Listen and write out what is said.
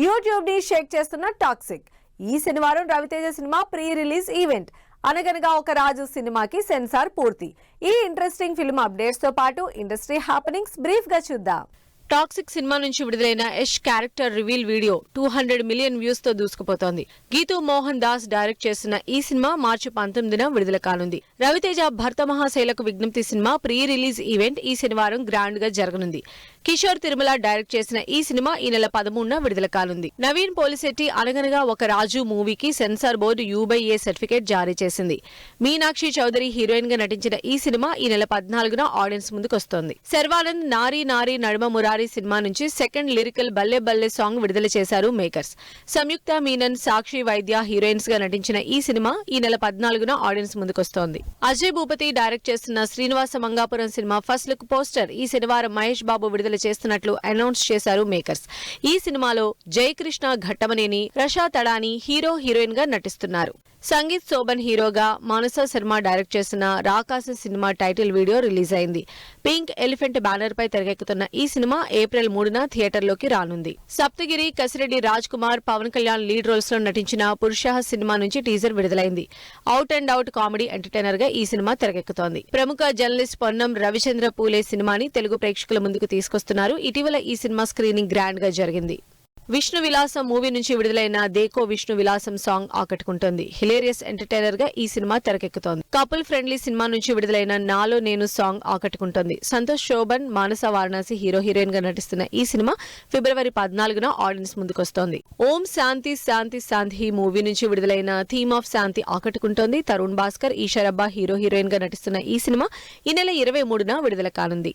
YouTube ని షేక్ చేస్తున్న toxic. ఈ శనివారం Ravi Teja cinema pre release event. Anaganaga Oka రాజు సినిమాకి సెన్సార్ పూర్తి. ఈ ఇంట్రెస్టింగ్ ఫిల్మ్ అప్డేట్స్ తో పాటు ఇండస్ట్రీ హ్యాపెనింగ్స్ బ్రీఫ్ గా చూద్దాం. టాక్సిక్ సినిమా నుంచి విడుదలైన Yash character reveal video 200 million views తో దూసుకుపోతోంది. గీతూ మోహన్ దాస్ డైరెక్ట్ చేసిన ఈ సినిమా మార్చి 19న విడుదల కానుంది. రవితేజ భర్త మహాశైలకు విజ్ఞప్తి సినిమా ప్రీ రిలీజ్ ఈవెంట్ ఈ శనివారం గ్రాండ్ గా జరగనుంది. కిషోర్ తిరుమల డైరెక్ట్ చేసిన ఈ సినిమా ఈ నెల 13న విడుదల కానుంది. నవీన్ పోలిశెట్టి అనగనగా ఒక రాజు మూవీకి సెన్సార్ బోర్డు U/A సర్టిఫికేట్ జారీ చేసింది. మీనాక్షి చౌదరి హీరోయిన్ గా నటించిన ఈ సినిమా ఈ నెల 14న ఆడియన్స్ ముందుకొస్తోంది. శర్వానంద్ నారీ నారీ నడుమ మురారి సినిమా నుంచి సెకండ్ లిరికల్ బల్లె బల్లె సాంగ్ విడుదల చేశారు మేకర్స్. సంయుక్త మీనన్, సాక్షి వైద్య హీరోయిన్స్ గా నటించిన ఈ సినిమా ఈ నెల 14న ఆడియన్స్ ముందుకొస్తోంది. అజయ్ భూపతి డైరెక్ట్ చేస్తున్న Srinivasa Mangapuram cinema first look poster ఈ శనివారం మహేష్ బాబు విడుదల చేస్తున్నట్లు అనౌన్స్ చేశారు మేకర్స్. ఈ సినిమాలో జయకృష్ణ ఘట్టమనేని, రషా తడాని హీరోయిన్ గా నటిస్తున్నారు. సంగీత్ శోభన్ హీరోగా మానస శర్మ డైరెక్ట్ చేసిన రాకాశ సినిమా టైటిల్ వీడియో రిలీజ్ అయింది. పింక్ ఎలిఫెంట్ బ్యానర్ పై తెరకెక్కుతున్న ఈ సినిమా ఏప్రిల్ 3న థియేటర్లోకి రానుంది. సప్తగిరి, కసిరెడ్డి రాజ్ కుమార్, పవన్ కళ్యాణ్ లీడ్ రోల్స్ లో నటించిన పురుష సినిమా నుంచి టీజర్ విడుదలైంది. Out and out comedy entertainer గా ఈ సినిమా తెరకెక్కుతోంది. ప్రముఖ జర్నలిస్ట్ పొన్నం రవిచంద్ర పూలే సినిమాని తెలుగు ప్రేక్షకుల ముందుకు తీసుకొస్తున్నారు. ఇటీవల ఈ సినిమా స్క్రీనింగ్ గ్రాండ్ గా జరిగింది. విష్ణు విలాసం మూవీ నుంచి విడుదలైన దేకో విష్ణు విలాసం సాంగ్ ఆకట్టుకుంటోంది. హిలేరియస్ ఎంటర్టైనర్ గా ఈ సినిమా తెరకెక్కుతోంది. కపుల్ ఫ్రెండ్లీ సినిమా నుంచి విడుదలైన నాలో నేను సాంగ్ ఆకట్టుకుంటోంది. సంతోష్ శోభన్, మానస వారణాసి హీరోయిన్ గా నటిస్తున్న ఈ సినిమా ఫిబ్రవరి 14న ఆడియన్స్ ముందుకొస్తోంది. ఓం శాంతి శాంతి శాంతి మూవీ నుంచి విడుదలైన థీమ్ ఆఫ్ శాంతి ఆకట్టుకుంటోంది. తరుణ్ భాస్కర్, ఈషరబ్బా హీరోయిన్ గా నటిస్తున్న ఈ సినిమా ఈ నెల 23న విడుదల కానుంది.